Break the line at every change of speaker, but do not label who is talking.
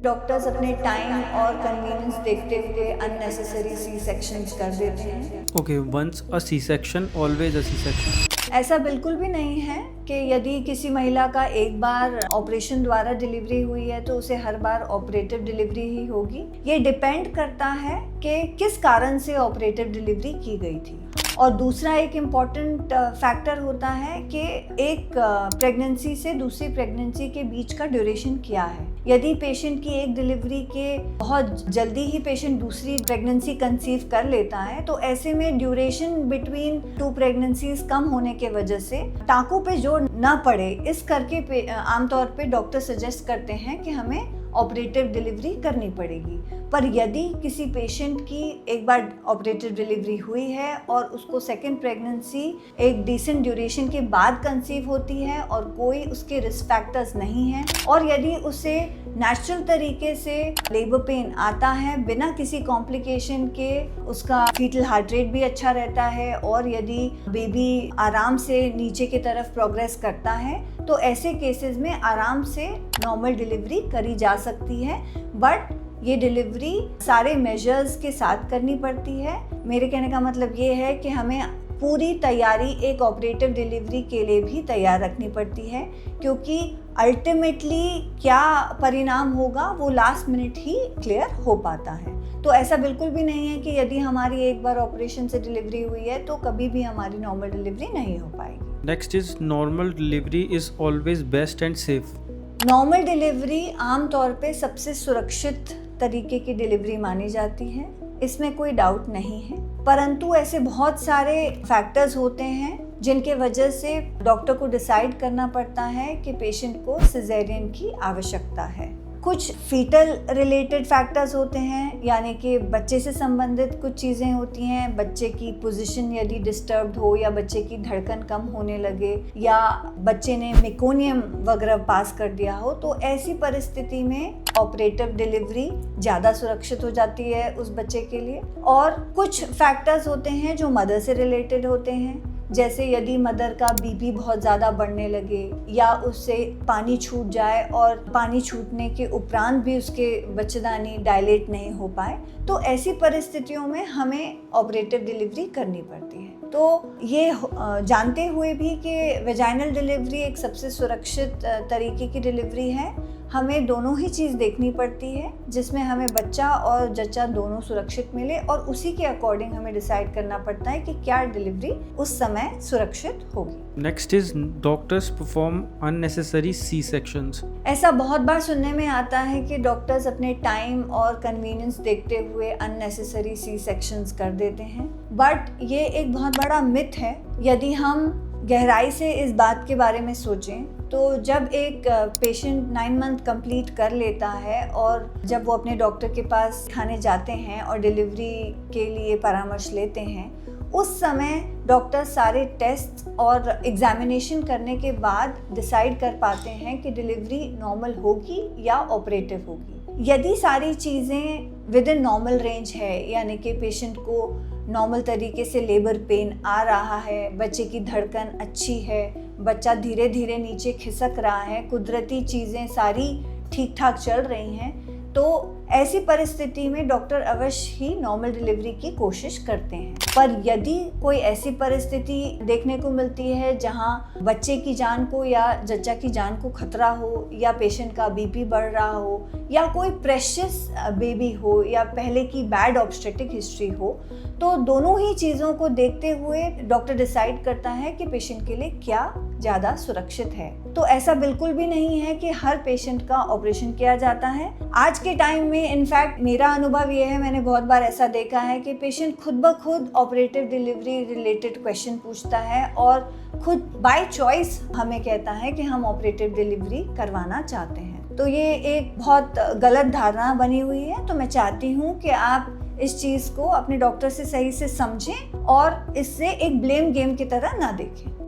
Doctors अपने time और convenience देखते हुए अननेसेसरी सी सेक्शंस कर देते हैं।
Okay, once a C-section, always a C-section.
ऐसा बिल्कुल भी नहीं है कि यदि किसी महिला का एक बार ऑपरेशन द्वारा डिलीवरी हुई है तो उसे हर बार ऑपरेटिव डिलीवरी ही होगी। ये डिपेंड करता है कि किस कारण से ऑपरेटिव डिलीवरी की गई थी। और दूसरा एक इम्पॉर्टेंट फैक्टर होता है कि एक प्रेगनेंसी से दूसरी प्रेगनेंसी के बीच का ड्यूरेशन क्या है। यदि पेशेंट की एक डिलीवरी के बहुत जल्दी ही पेशेंट दूसरी प्रेगनेंसी कंसीव कर लेता है तो ऐसे में ड्यूरेशन बिटवीन टू प्रेगनेंसीज कम होने के वजह से टाँकों पे जोर न पड़े, इस करके आमतौर पे डॉक्टर सजेस्ट करते हैं कि हमें ऑपरेटिव डिलीवरी करनी पड़ेगी। पर यदि किसी पेशेंट की एक बार ऑपरेटिव डिलीवरी हुई है और उसको सेकेंड प्रेगनेंसी एक डिसेंट ड्यूरेशन के बाद कंसीव होती है और कोई उसके रिस्क फैक्टर्स नहीं है और यदि उसे नेचुरल तरीके से लेबर पेन आता है बिना किसी कॉम्प्लिकेशन के, उसका फीटल हार्ट रेट भी अच्छा रहता है और यदि बेबी आराम से नीचे की तरफ प्रोग्रेस करता है तो ऐसे केसेस में आराम से नॉर्मल डिलीवरी करी जा सकती है। बट ये डिलीवरी सारे मेजर्स के साथ करनी पड़ती है। मेरे कहने का मतलब ये है कि हमें पूरी तैयारी एक ऑपरेटिव डिलीवरी के लिए भी तैयार रखनी पड़ती है, क्योंकि अल्टीमेटली क्या परिणाम होगा वो लास्ट मिनट ही क्लियर हो पाता है। तो ऐसा बिल्कुल भी नहीं है कि यदि हमारी एक बार ऑपरेशन से डिलीवरी हुई है तो कभी भी हमारी नॉर्मल डिलीवरी नहीं हो पाएगी।
Next is normal delivery is always best and safe.
Normal delivery आमतौर पे सबसे सुरक्षित तरीके की डिलीवरी मानी जाती है, इसमें कोई डाउट नहीं है। परंतु ऐसे बहुत सारे फैक्टर्स होते हैं जिनके वजह से डॉक्टर को डिसाइड करना पड़ता है कि पेशेंट को सिजेरियन की आवश्यकता है। कुछ फीटल रिलेटेड फैक्टर्स होते हैं, यानी कि बच्चे से संबंधित कुछ चीज़ें होती हैं। बच्चे की पोजीशन यदि डिस्टर्ब्ड हो या बच्चे की धड़कन कम होने लगे या बच्चे ने मेकोनियम वगैरह पास कर दिया हो, तो ऐसी परिस्थिति में ऑपरेटिव डिलीवरी ज़्यादा सुरक्षित हो जाती है उस बच्चे के लिए। और कुछ फैक्टर्स होते हैं जो मदर से रिलेटेड होते हैं, जैसे यदि मदर का बीपी बहुत ज़्यादा बढ़ने लगे या उससे पानी छूट जाए और पानी छूटने के उपरांत भी उसके बच्चेदानी डायलेट नहीं हो पाए, तो ऐसी परिस्थितियों में हमें ऑपरेटिव डिलीवरी करनी पड़ती है। तो ये जानते हुए भी कि वेजाइनल डिलीवरी एक सबसे सुरक्षित तरीके की डिलीवरी है, हमें दोनों ही चीज़ देखनी पड़ती है जिसमें हमें बच्चा और जच्चा दोनों सुरक्षित मिले और उसी के अकॉर्डिंग हमें डिसाइड करना पड़ता है कि क्या डिलीवरी उस समय सुरक्षित होगी।
Next is doctors perform unnecessary C-sections.
ऐसा बहुत बार सुनने में आता है कि डॉक्टर्स अपने टाइम और कन्वीनियंस देखते हुए अननेसेसरी सी सेक्शंस कर देते हैं, बट ये एक बहुत बड़ा मिथ है। यदि हम गहराई से इस बात के बारे में सोचें तो जब एक पेशेंट 9 मंथ कंप्लीट कर लेता है और जब वो अपने डॉक्टर के पास खाने जाते हैं और डिलीवरी के लिए परामर्श लेते हैं, उस समय डॉक्टर सारे टेस्ट और एग्जामिनेशन करने के बाद डिसाइड कर पाते हैं कि डिलीवरी नॉर्मल होगी या ऑपरेटिव होगी। यदि सारी चीज़ें विद इन नॉर्मल रेंज है, यानी कि पेशेंट को नॉर्मल तरीके से लेबर पेन आ रहा है, बच्चे की धड़कन अच्छी है, बच्चा धीरे धीरे नीचे खिसक रहा है, कुदरती चीज़ें सारी ठीक ठाक चल रही हैं, तो ऐसी परिस्थिति में डॉक्टर अवश्य ही नॉर्मल डिलीवरी की कोशिश करते हैं। पर यदि कोई ऐसी परिस्थिति देखने को मिलती है जहां बच्चे की जान को या जच्चा की जान को खतरा हो या पेशेंट का बीपी बढ़ रहा हो या कोई प्रेशियस बेबी हो या पहले की बैड ऑब्स्टेट्रिक हिस्ट्री हो, तो दोनों ही चीज़ों को देखते हुए डॉक्टर डिसाइड करता है कि पेशेंट के लिए क्या ज़्यादा सुरक्षित है। तो ऐसा बिल्कुल भी नहीं है कि हर पेशेंट का ऑपरेशन किया जाता है। आज के टाइम में इनफैक्ट मेरा अनुभव ये है, मैंने बहुत बार ऐसा देखा है कि पेशेंट खुद ब खुद ऑपरेटिव डिलीवरी रिलेटेड क्वेश्चन पूछता है और खुद बाय चॉइस हमें कहता है कि हम ऑपरेटिव डिलीवरी करवाना चाहते हैं। तो ये एक बहुत गलत धारणा बनी हुई है। तो मैं चाहती हूँ कि आप इस चीज़ को अपने डॉक्टर से सही से समझें और इससे एक ब्लेम गेम की तरह ना देखें।